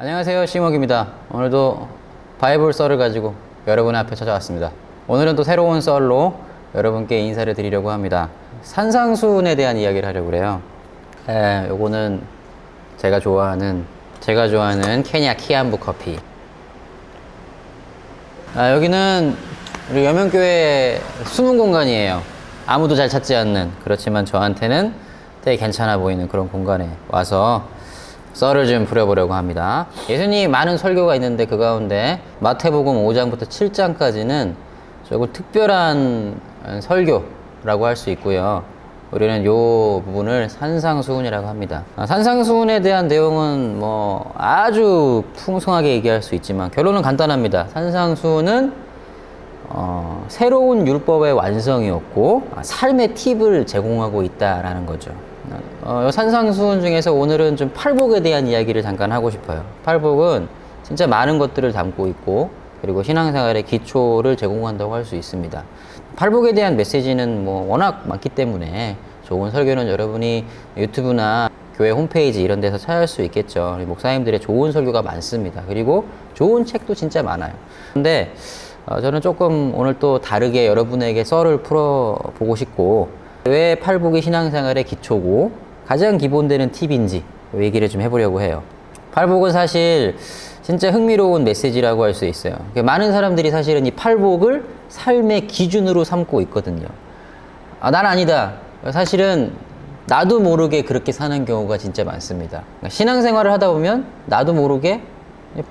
안녕하세요, 시목입니다. 오늘도 바이블 썰을 가지고 여러분 앞에 찾아왔습니다. 오늘은 또 새로운 썰로 여러분께 인사를 드리려고 합니다. 산상수훈에 대한 이야기를 하려고 그래요. 요거는 제가 좋아하는 케냐 키안부 커피. 여기는 우리 여명교회 숨은 공간이에요. 아무도 잘 찾지 않는, 그렇지만 저한테는 되게 괜찮아 보이는 그런 공간에 와서 썰을 좀 부려보려고 합니다. 예수님 많은 설교가 있는데 그 가운데 마태복음 5장부터 7장까지는 조금 특별한 설교라고 할 수 있고요. 우리는 요 부분을 산상수훈이라고 합니다. 산상수훈에 대한 내용은 뭐 아주 풍성하게 얘기할 수 있지만 결론은 간단합니다. 산상수훈은 새로운 율법의 완성이었고 삶의 팁을 제공하고 있다라는 거죠. 산상수훈 중에서 오늘은 좀 팔복에 대한 이야기를 잠깐 하고 싶어요. 팔복은 진짜 많은 것들을 담고 있고 그리고 신앙생활의 기초를 제공한다고 할 수 있습니다. 팔복에 대한 메시지는 뭐 워낙 많기 때문에 좋은 설교는 여러분이 유튜브나 교회 홈페이지 이런 데서 찾을 수 있겠죠. 목사님들의 좋은 설교가 많습니다. 그리고 좋은 책도 진짜 많아요. 근데 저는 조금 오늘 또 다르게 여러분에게 썰을 풀어보고 싶고 왜 팔복이 신앙생활의 기초고 가장 기본되는 팁인지 얘기를 좀 해보려고 해요. 팔복은 사실 진짜 흥미로운 메시지라고 할 수 있어요. 많은 사람들이 사실은 이 팔복을 삶의 기준으로 삼고 있거든요. 난 아니다. 사실은 나도 모르게 그렇게 사는 경우가 진짜 많습니다. 신앙생활을 하다 보면 나도 모르게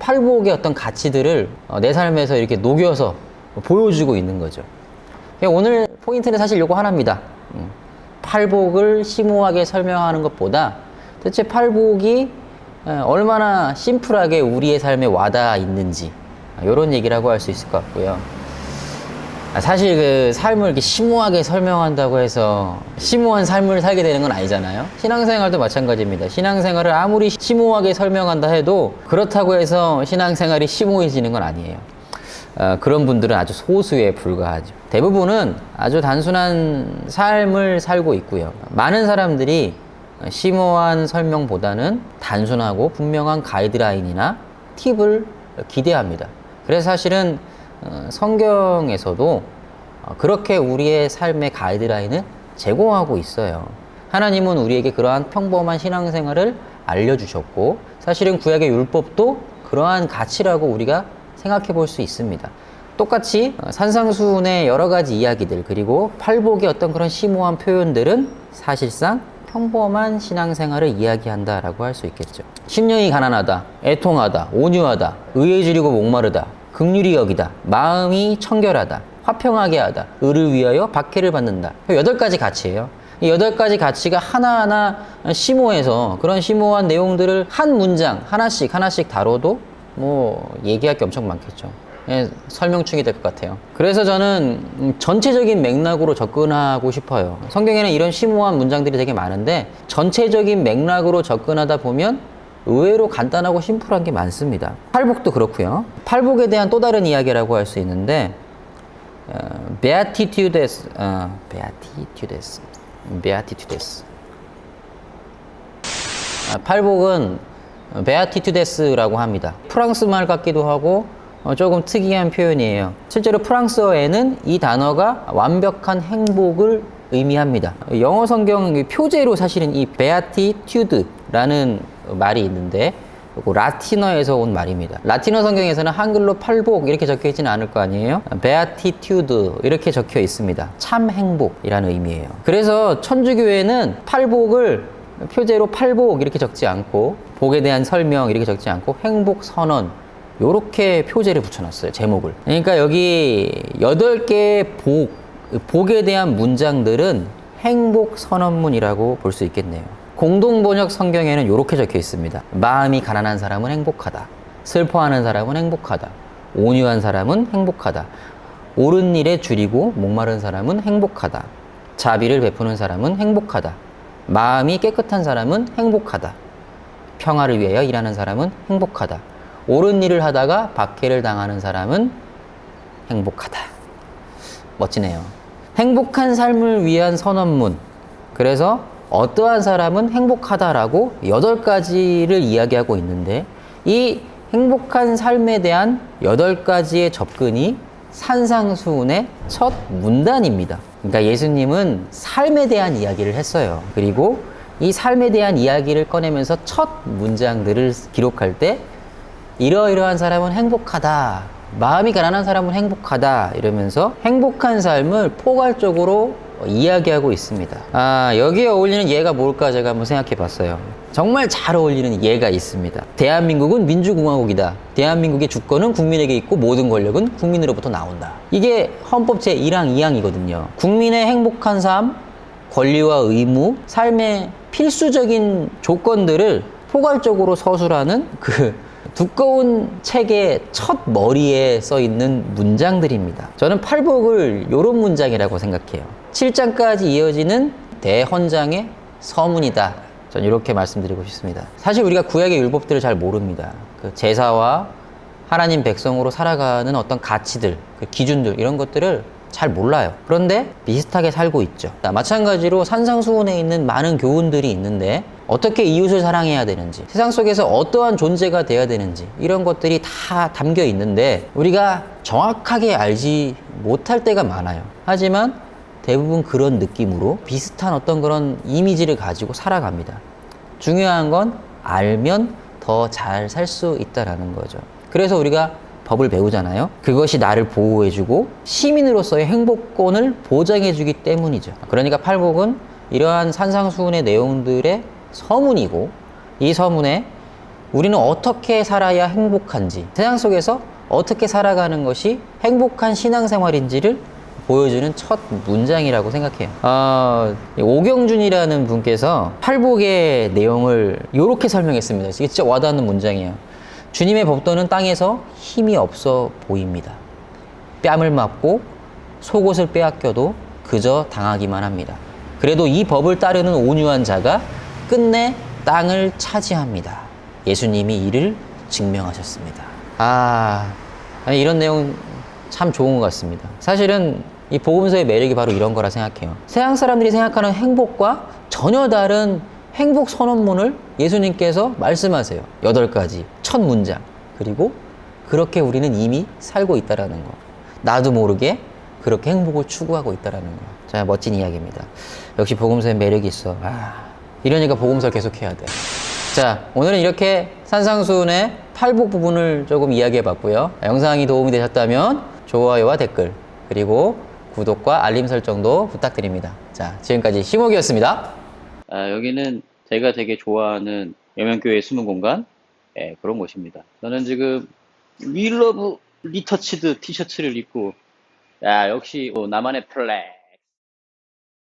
팔복의 어떤 가치들을 내 삶에서 이렇게 녹여서 보여주고 있는 거죠. 오늘 포인트는 사실 요거 하나입니다. 팔복을 심오하게 설명하는 것보다 대체 팔복이 얼마나 심플하게 우리의 삶에 와닿아 있는지 이런 얘기라고 할 수 있을 것 같고요. 사실 그 삶을 이렇게 심오하게 설명한다고 해서 심오한 삶을 살게 되는 건 아니잖아요. 신앙생활도 마찬가지입니다. 신앙생활을 아무리 심오하게 설명한다 해도 그렇다고 해서 신앙생활이 심오해지는 건 아니에요. 그런 분들은 아주 소수에 불과하죠. 대부분은 아주 단순한 삶을 살고 있고요. 많은 사람들이 심오한 설명보다는 단순하고 분명한 가이드라인이나 팁을 기대합니다. 그래서 사실은 성경에서도 그렇게 우리의 삶의 가이드라인을 제공하고 있어요. 하나님은 우리에게 그러한 평범한 신앙생활을 알려주셨고 사실은 구약의 율법도 그러한 가치라고 우리가 생각해 볼 수 있습니다. 똑같이 산상수훈의 여러 가지 이야기들 그리고 팔복의 어떤 그런 심오한 표현들은 사실상 평범한 신앙생활을 이야기한다라고 할 수 있겠죠. 심령이 가난하다, 애통하다, 온유하다, 의에 줄이고 목마르다, 긍휼히 여기다, 마음이 청결하다, 화평하게 하다, 의를 위하여 박해를 받는다. 8가지 가치예요. 이 8가지 가치가 하나하나 심오해서 그런 심오한 내용들을 한 문장 하나씩 다뤄도 뭐 얘기할 게 엄청 많겠죠. 설명충이 될 것 같아요. 그래서 저는 전체적인 맥락으로 접근하고 싶어요. 성경에는 이런 심오한 문장들이 되게 많은데 전체적인 맥락으로 접근하다 보면 의외로 간단하고 심플한 게 많습니다. 팔복도 그렇고요. 팔복에 대한 또 다른 이야기라고 할 수 있는데 베아티튜데스. 팔복은 베아티튜데스라고 합니다. 프랑스 말 같기도 하고 조금 특이한 표현이에요. 실제로 프랑스어에는 이 단어가 완벽한 행복을 의미합니다. 영어 성경 표제로 사실은 이 베아티튜드라는 말이 있는데 라틴어에서 온 말입니다. 라틴어 성경에서는 한글로 팔복 이렇게 적혀 있지는 않을 거 아니에요. 베아티튜드 이렇게 적혀 있습니다. 참 행복이라는 의미예요. 그래서 천주교회는 팔복을 표제로 팔복 이렇게 적지 않고 복에 대한 설명 이렇게 적지 않고 행복 선언 요렇게 표제를 붙여놨어요. 제목을. 그러니까 여기 8개의 복에 대한 문장들은 행복 선언문이라고 볼 수 있겠네요. 공동번역 성경에는 요렇게 적혀 있습니다. 마음이 가난한 사람은 행복하다. 슬퍼하는 사람은 행복하다. 온유한 사람은 행복하다. 옳은 일에 줄이고 목마른 사람은 행복하다. 자비를 베푸는 사람은 행복하다. 마음이 깨끗한 사람은 행복하다. 평화를 위하여 일하는 사람은 행복하다. 옳은 일을 하다가 박해를 당하는 사람은 행복하다. 멋지네요. 행복한 삶을 위한 선언문. 그래서 어떠한 사람은 행복하다라고 8가지를 이야기하고 있는데 이 행복한 삶에 대한 8가지의 접근이 산상수훈의 첫 문단입니다. 그러니까 예수님은 삶에 대한 이야기를 했어요. 그리고 이 삶에 대한 이야기를 꺼내면서 첫 문장들을 기록할 때 이러이러한 사람은 행복하다, 마음이 가난한 사람은 행복하다 이러면서 행복한 삶을 포괄적으로 이야기하고 있습니다. 여기에 어울리는 예가 뭘까 제가 한번 생각해 봤어요. 정말 잘 어울리는 예가 있습니다. 대한민국은 민주공화국이다. 대한민국의 주권은 국민에게 있고 모든 권력은 국민으로부터 나온다. 이게 헌법 제1항 2항이거든요. 국민의 행복한 삶, 권리와 의무, 삶의 필수적인 조건들을 포괄적으로 서술하는 그 두꺼운 책의 첫 머리에 써 있는 문장들입니다. 저는 팔복을 이런 문장이라고 생각해요. 7장까지 이어지는 대헌장의 서문이다. 전 이렇게 말씀드리고 싶습니다. 사실 우리가 구약의 율법들을 잘 모릅니다. 그 제사와 하나님 백성으로 살아가는 어떤 가치들, 그 기준들 이런 것들을 잘 몰라요. 그런데 비슷하게 살고 있죠. 마찬가지로 산상수훈에 있는 많은 교훈들이 있는데 어떻게 이웃을 사랑해야 되는지, 세상 속에서 어떠한 존재가 돼야 되는지 이런 것들이 다 담겨 있는데 우리가 정확하게 알지 못할 때가 많아요. 하지만 대부분 그런 느낌으로 비슷한 어떤 그런 이미지를 가지고 살아갑니다. 중요한 건 알면 더 잘 살 수 있다라는 거죠. 그래서 우리가 법을 배우잖아요. 그것이 나를 보호해주고 시민으로서의 행복권을 보장해주기 때문이죠. 그러니까 팔복은 이러한 산상수훈의 내용들의 서문이고, 이 서문에 우리는 어떻게 살아야 행복한지, 세상 속에서 어떻게 살아가는 것이 행복한 신앙생활인지를 보여주는 첫 문장이라고 생각해요. 오경준이라는 분께서 팔복의 내용을 이렇게 설명했습니다. 이게 진짜 와닿는 문장이에요. 주님의 법도는 땅에서 힘이 없어 보입니다. 뺨을 맞고 속옷을 빼앗겨도 그저 당하기만 합니다. 그래도 이 법을 따르는 온유한 자가 끝내 땅을 차지합니다. 예수님이 이를 증명하셨습니다. 아니 이런 내용 참 좋은 것 같습니다. 사실은 이 복음서의 매력이 바로 이런 거라 생각해요. 세상 사람들이 생각하는 행복과 전혀 다른 행복 선언문을 예수님께서 말씀하세요. 8가지 첫 문장. 그리고 그렇게 우리는 이미 살고 있다라는 거. 나도 모르게 그렇게 행복을 추구하고 있다라는 거. 자, 멋진 이야기입니다. 역시 복음서의 매력이 있어. 이러니까 복음서 계속해야 돼. 자, 오늘은 이렇게 산상수훈의 팔복 부분을 조금 이야기해 봤고요. 영상이 도움이 되셨다면 좋아요와 댓글 그리고 구독과 알림 설정도 부탁드립니다. 자, 지금까지 심옥이었습니다. 여기는 제가 되게 좋아하는 영양교회 숨은 공간 그런 곳입니다. 저는 지금 We Love 리터치드 티셔츠를 입고 역시 나만의 플랜